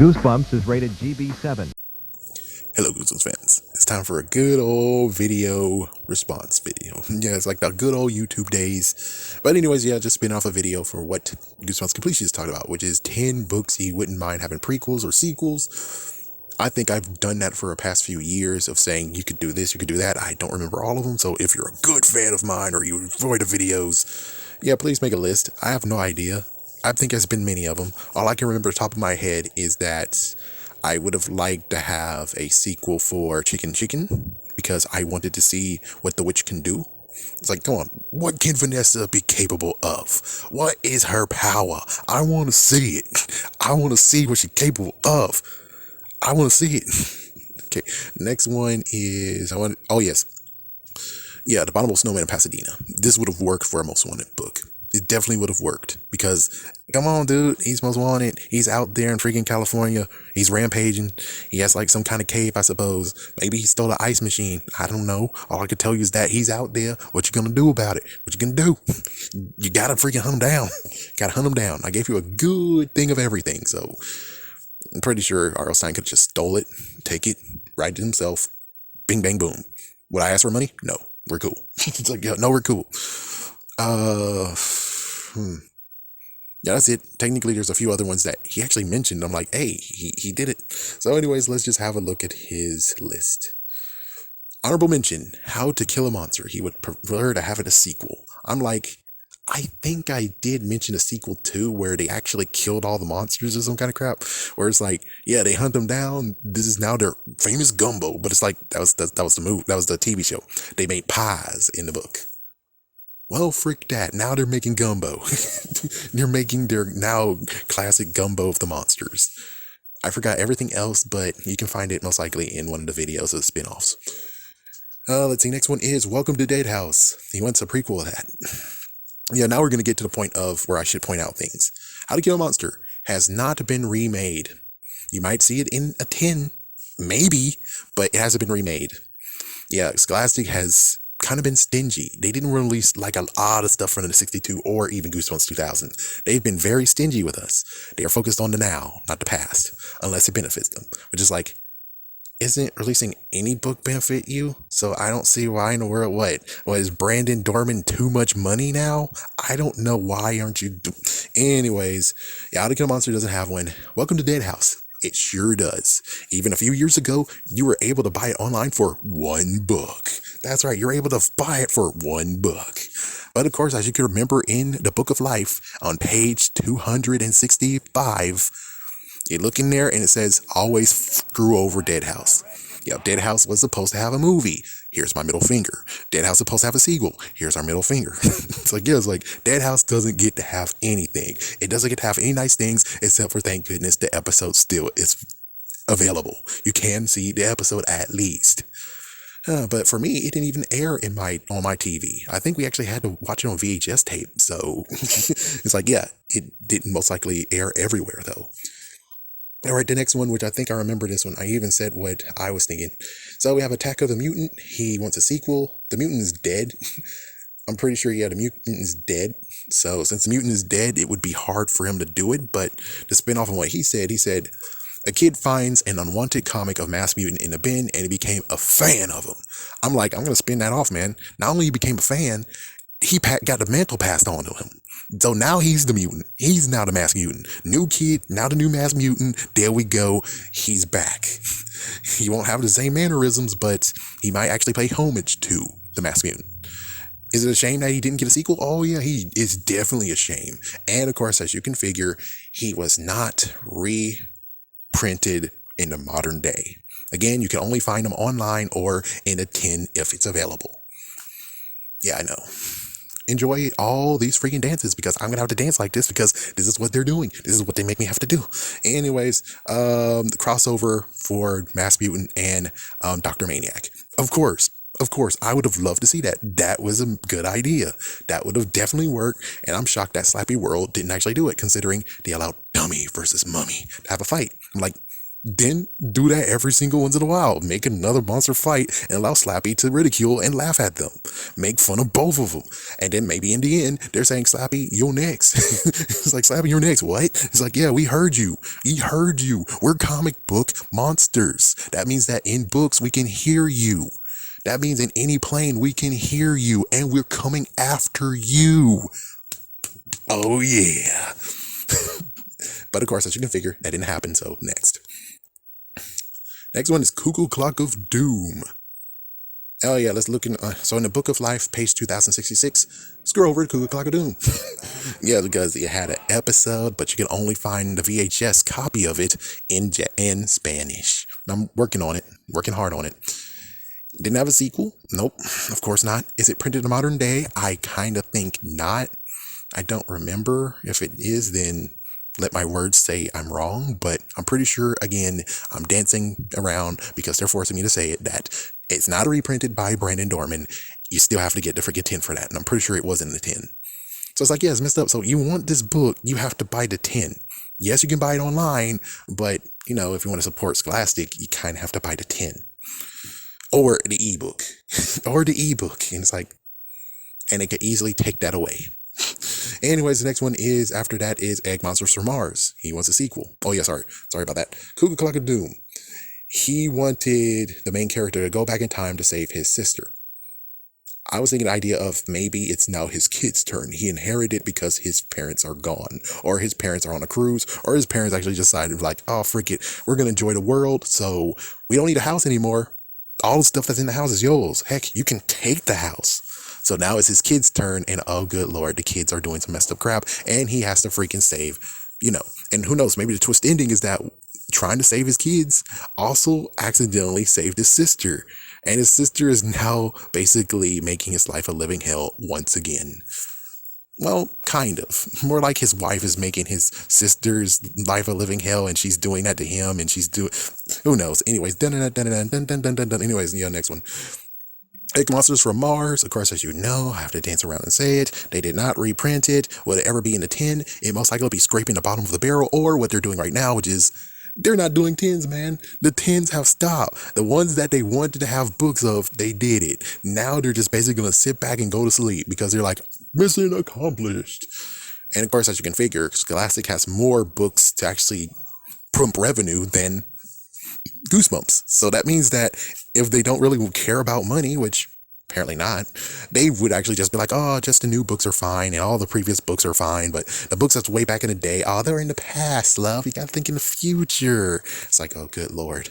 Goosebumps is rated GB7. Hello Goosebumps fans, it's time for a good old video response video. Yeah, it's like the good old YouTube days. But anyways, yeah, just spin off a video for what Goosebumps Completionist talked about, which is 10 books he wouldn't mind having prequels or sequels. I think I've done that for the past few years of saying you could do this, you could do that. I don't remember all of them, so if you're a good fan of mine or you enjoy the videos, yeah, please make a list. I have no idea. I think there's been many of them. All I can remember off the top of my head is that I would have liked to have a sequel for Chicken Chicken because I wanted to see what the witch can do. It's like, come on, what can Vanessa be capable of? What is her power? I want to see it. I want to see what she's capable of. I want to see it. Okay, next one is, oh yes. Yeah, The Abominable Snowman in Pasadena. This would have worked for a Most Wanted book. It definitely would have worked because, come on, dude, he's most wanted. He's out there in freaking California. He's rampaging. He has like some kind of cave, I suppose. Maybe he stole an ice machine. I don't know. All I can tell you is that he's out there. What you gonna do about it? What you gonna do? You gotta freaking hunt him down. Gotta hunt him down. I gave you a good thing of everything, so I'm pretty sure R.L. Stine could have just stole it, take it, write it himself. Bing, bang, boom. Would I ask for money? No. We're cool. It's like, yeah, no, we're cool. Yeah, that's it. Technically, there's a few other ones that he actually mentioned. I'm like, hey, he did it. So anyways, let's just have a look at his list. Honorable mention, How to Kill a Monster. He would prefer to have it a sequel. I'm like, I think I did mention a sequel too, where they actually killed all the monsters or some kind of crap. Where it's like, yeah, they hunt them down. This is now their famous gumbo. But it's like, that was the movie. That was the TV show. They made pies in the book. Well, frick that. Now they're making gumbo. They're making their now classic gumbo of the monsters. I forgot everything else, but you can find it most likely in one of the videos of the spin-offs. Let's see. Next one is Welcome to Dead House. He wants a prequel of that. Yeah, now we're going to get to the point of where I should point out things. How to Kill a Monster has not been remade. You might see it in a tin, maybe, but it hasn't been remade. Yeah, Scholastic has kind of been stingy. They didn't release like a lot of stuff from the 62 or even Goosebumps 2000. They've been very stingy with us. They are focused on the now, not the past, unless it benefits them. Which is like, isn't releasing any book benefit you? So I don't see why in the world, what is Brandon Dorman too much money now? I don't know why aren't you anyways, yeah, How to Kill a Monster doesn't have one. Welcome to Dead House. It sure does. Even a few years ago, you were able to buy it online for one book. That's right, you're able to buy it for one book. But of course, as you can remember in the Book of Life on page 265, you look in there and it says, always screw over Dead House. Yeah, Dead House was supposed to have a movie. Here's my middle finger. Dead House is supposed to have a sequel. Here's our middle finger. It's like, yeah, it's like Dead House doesn't get to have anything. It doesn't get to have any nice things except for, thank goodness, the episode still is available. You can see the episode at least. But for me, it didn't even air on my TV. I think we actually had to watch it on VHS tape. So it's like, yeah, it didn't most likely air everywhere though. All right, the next one, which I think I remember this one. I even said what I was thinking. So we have Attack of the Mutant. He wants a sequel. The mutant is dead. I'm pretty sure, yeah, the mutant is dead. So since the mutant is dead, it would be hard for him to do it. But to spin off on what he said, a kid finds an unwanted comic of Mass Mutant in a bin and he became a fan of him. I'm like, I'm going to spin that off, man. Not only he became a fan, he got the mantle passed on to him. So now he's the mutant. He's now the Mass Mutant. New kid, now the new Mass Mutant. There we go. He's back. He won't have the same mannerisms, but he might actually pay homage to the Mass Mutant. Is it a shame that he didn't get a sequel? Oh yeah, he is definitely a shame. And of course, as you can figure, he was not reprinted in the modern day. Again, you can only find them online or in a tin if it's available. Yeah, I know. Enjoy all these freaking dances because I'm gonna have to dance like this because this is what they're doing. This is what they make me have to do. Anyways, the crossover for Mass Mutant and Dr. Maniac. Of course, I would have loved to see that. That was a good idea. That would have definitely worked. And I'm shocked that Slappy World didn't actually do it, considering they allowed Dummy versus Mummy to have a fight. I'm like, Then do that every single once in a while. Make another monster fight and allow Slappy to ridicule and laugh at them. Make fun of both of them. And then maybe in the end, they're saying, Slappy, you're next. It's like, Slappy, you're next. What? It's like, yeah, we heard you. We heard you. We're comic book monsters. That means that in books, we can hear you. That means in any plane, we can hear you. And we're coming after you. Oh, yeah. But of course, as you can figure, that didn't happen. So next. Next one is Cuckoo Clock of Doom. Oh yeah, let's look in. So in the Book of Life, page 2066, scroll over to Cuckoo Clock of Doom. Yeah, because it had an episode, but you can only find the VHS copy of it in Spanish. I'm working on it, working hard on it. Didn't have a sequel? Nope, of course not. Is it printed in modern day? I kind of think not. I don't remember. If it is, then let my words say I'm wrong, but I'm pretty sure, again, I'm dancing around because they're forcing me to say it, that it's not reprinted by Brandon Dorman. You still have to get the freaking 10 for that. And I'm pretty sure it was in the 10. So it's like, yeah, it's messed up. So you want this book, you have to buy the 10. Yes, you can buy it online, but, you know, if you want to support Scholastic, you kind of have to buy the 10. Or the ebook. Or the ebook. And it's like, and it could easily take that away. Anyways, the next one is, after that is Egg Monsters from Mars. He wants a sequel. Oh yeah, sorry about that. Cuckoo Clock of Doom. He wanted the main character to go back in time to save his sister. I was thinking the idea of maybe it's now his kid's turn. He inherited because his parents are gone, or his parents are on a cruise, or his parents actually decided like, oh, frick it, we're going to enjoy the world, so we don't need a house anymore. All the stuff that's in the house is yours. Heck, you can take the house. So now it's his kid's turn, and oh, good Lord, the kids are doing some messed up crap, and he has to freaking save, you know, and who knows, maybe the twist ending is that trying to save his kids also accidentally saved his sister, and his sister is now basically making his life a living hell once again. Well, kind of. More like his wife is making his sister's life a living hell, and she's doing that to him, and she's doing, who knows. Anyways, anyways, yeah, next one. Egg Monsters from Mars, of course, as you know, I have to dance around and say it. They did not reprint it. Will it ever be in the 10? It most likely will be scraping the bottom of the barrel, or what they're doing right now, which is they're not doing 10s, man. The 10s have stopped. The ones that they wanted to have books of, they did it. Now they're just basically going to sit back and go to sleep because they're like, mission accomplished. And of course, as you can figure, Scholastic has more books to actually pump revenue than Goosebumps. So that means that if they don't really care about money, which apparently not, they would actually just be like, oh, just the new books are fine and all the previous books are fine, but the books that's way back in the day, oh, they're in the past, love. You gotta think in the future. It's like, oh, good Lord.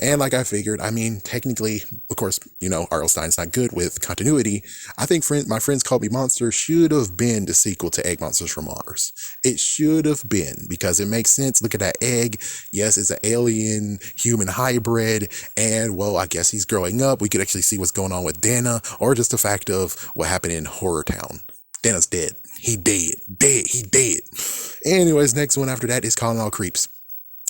And like I figured, I mean, technically, of course, you know, R.L. Stein's not good with continuity. I think My Friends Called Me Monster should have been the sequel to Egg Monsters from Mars. It should have been, because it makes sense. Look at that egg. Yes, it's an alien human hybrid. And, well, I guess he's growing up. We could actually see what's going on with Dana, or just the fact of what happened in Horror Town. Dana's dead. He dead. He dead. Anyways, next one after that is Calling All Creeps.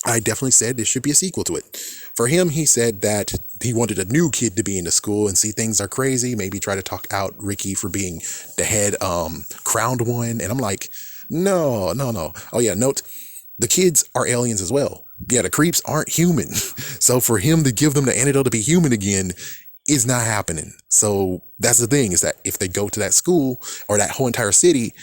I definitely said there should be a sequel to it. For him, he said that he wanted a new kid to be in the school and see things are crazy, maybe try to talk out Ricky for being the head crowned one. And I'm like, no. Oh yeah, note, the kids are aliens as well. Yeah, the creeps aren't human. So for him to give them the antidote to be human again is not happening. So that's the thing, is that if they go to that school or that whole entire city,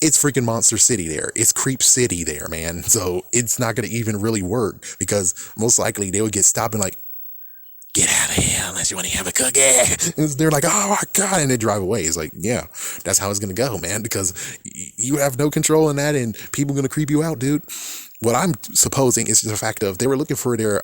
it's freaking Monster City there. It's Creep City there, man. So it's not going to even really work, because most likely they would get stopped and like, get out of here unless you want to have a cookie. And they're like, oh my God. And they drive away. It's like, yeah, that's how it's going to go, man, because you have no control in that and people are going to creep you out, dude. What I'm supposing is the fact of they were looking for their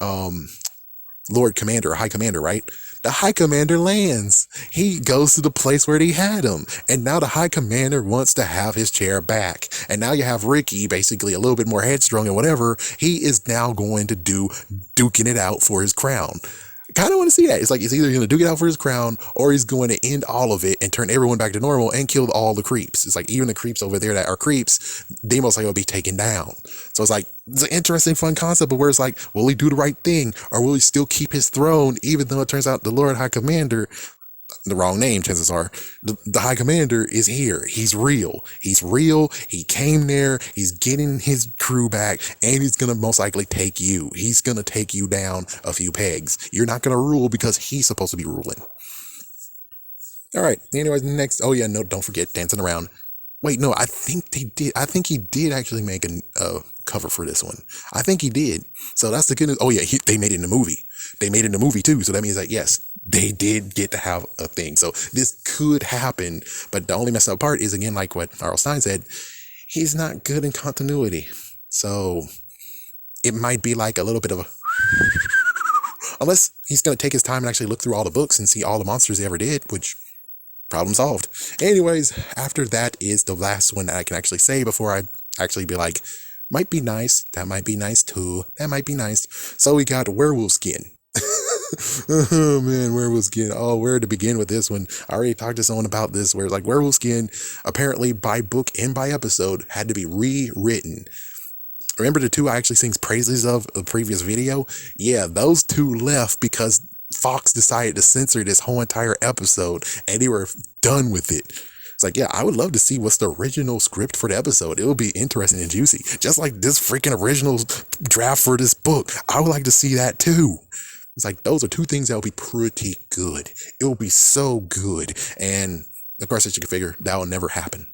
Lord Commander, or High Commander, right? The High Commander lands. He goes to the place where they had him. And now the High Commander wants to have his chair back. And now you have Ricky, basically a little bit more headstrong and whatever. He is now going to duking it out for his crown. Kind of want to see that. It's like, he's either going to duke it out for his crown, or he's going to end all of it and turn everyone back to normal and kill all the creeps. It's like, even the creeps over there that are creeps, they most likely will be taken down. So it's like, it's an interesting, fun concept, but where it's like, will he do the right thing, or will he still keep his throne, even though it turns out the Lord High Commander, the wrong name, chances are. The High Commander is here. He's real. He's real. He came there. He's getting his crew back, and he's going to most likely take you. He's going to take you down a few pegs. You're not going to rule because he's supposed to be ruling. All right. Anyways, next. Oh, yeah. No, don't forget dancing around. Wait, no, I think they did. I think he did actually make a cover for this one. I think he did. So that's the good news. Oh, yeah, they made it in the movie. They made it in the movie, too. So that means that, yes, they did get to have a thing. So this could happen. But the only messed up part is, again, like what R.L. Stine said, he's not good in continuity. So it might be like a little bit of a... Unless he's going to take his time and actually look through all the books and see all the monsters he ever did, which... problem solved. Anyways, after that is the last one that I can actually say before I actually be like, might be nice. That might be nice too. That might be nice. So we got werewolf skin. Oh man, werewolf skin. Oh, where to begin with this one? I already talked to someone about this where like werewolf skin apparently by book and by episode had to be rewritten. Remember the two I actually sings praises of the previous video? Yeah, those two left because Fox decided to censor this whole entire episode and they were done with it. It's like, yeah, I would love to see what's the original script for the episode. It would be interesting and juicy. Just like this freaking original draft for this book. I would like to see that too. It's like, those are two things that will be pretty good. It will be so good. And of course, as you can figure, that will never happen.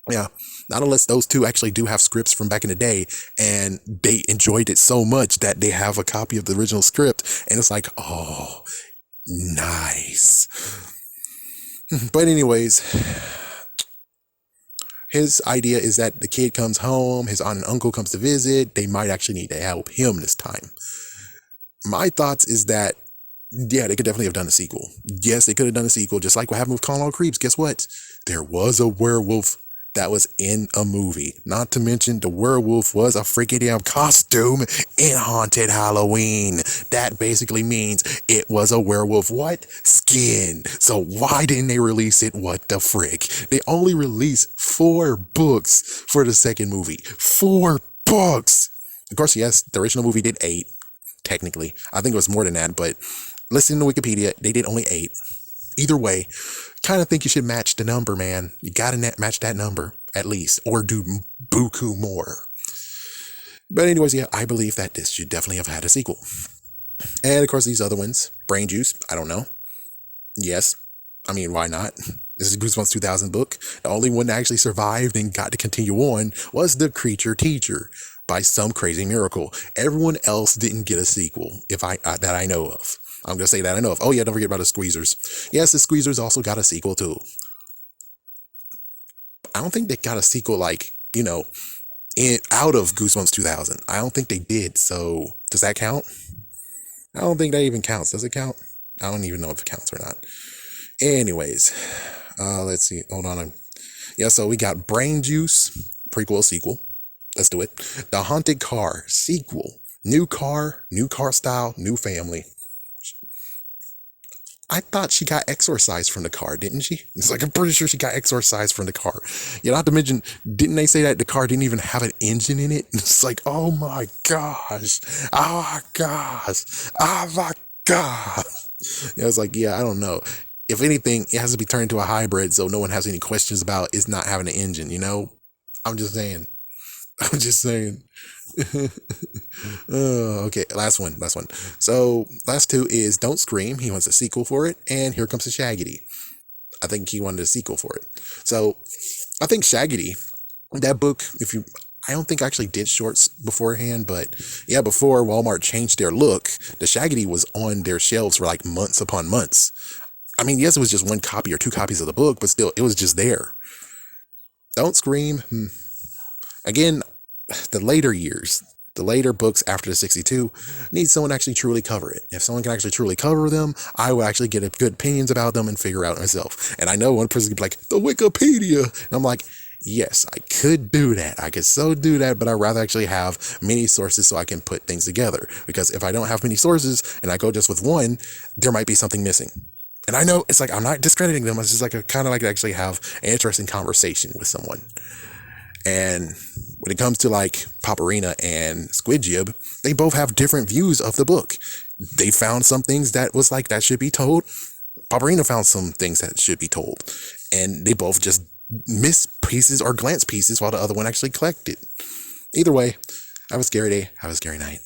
Yeah, not unless those two actually do have scripts from back in the day and they enjoyed it so much that they have a copy of the original script and it's like, oh, nice. But anyways, his idea is that the kid comes home, his aunt and uncle comes to visit, they might actually need to help him this time. My thoughts is that, yeah, they could definitely have done a sequel. Yes, they could have done a sequel, just like what happened with Calling All Creeps. Guess what? There was a werewolf that was in a movie. Not to mention the werewolf was a freaking damn costume in Haunted Halloween. That basically means it was a werewolf what? Skin. So why didn't they release it? What the frick? They only released 4 books for the second movie. 4 books. Of course, yes, the original movie did 8, technically. I think it was more than that, but listen to Wikipedia, they did only 8. Either way, kind of think you should match the number, man. You gotta match that number at least, or do buku more. But anyways, yeah, I believe that this should definitely have had a sequel. And of course, these other ones, Brain Juice, I don't know. Yes, I mean, why not? This is Goosebumps 2000 book. The only one that actually survived and got to continue on was The Creature Teacher by some crazy miracle. Everyone else didn't get a sequel, that I know of. I'm going to say that I know of. Oh, yeah, don't forget about the Squeezers. Yes, the Squeezers also got a sequel, too. I don't think they got a sequel, like, out of Goosebumps 2000. I don't think they did. So, does that count? I don't think that even counts. Does it count? I don't even know if it counts or not. Anyways, let's see. Hold on. Yeah, so we got Brain Juice, prequel, sequel. Let's do it. The Haunted Car, sequel. New car style, new family. I thought she got exorcised from the car, didn't she? It's like, I'm pretty sure she got exorcised from the car. Yeah, not to mention, didn't they say that the car didn't even have an engine in it? It's like, oh my gosh. Oh my gosh. Oh my God. Yeah, it's like, yeah, I don't know. If anything, it has to be turned into a hybrid so no one has any questions about it's not having an engine, I'm just saying. Okay, last one. So last 2 is Don't Scream. He wants a sequel for it, and Here Comes the Shaggedy. I think he wanted a sequel for it. So I think Shaggedy, that book, I don't think I actually did shorts beforehand, but yeah, before Walmart changed their look, the Shaggedy was on their shelves for like months upon months. I mean, yes, it was just 1 copy or 2 copies of the book, but still, it was just there. Don't Scream. Again, the later books after the 62 need someone to actually truly cover it. If someone can actually truly cover them, I will actually get good opinions about them and figure out myself. And I know one person could be like, the Wikipedia. And I'm like, yes, I could do that. I could so do that, but I'd rather actually have many sources so I can put things together. Because if I don't have many sources and I go just with one, there might be something missing. And I know it's like, I'm not discrediting them. It's just like kind of like to actually have an interesting conversation with someone. And when it comes to like Paparina and Squid Jib, they both have different views of the book. They found some things that was like, that should be told. Barbarina found some things that should be told, and they both just miss pieces or glance pieces while the other one actually collected. Either way, have a scary day, have a scary night.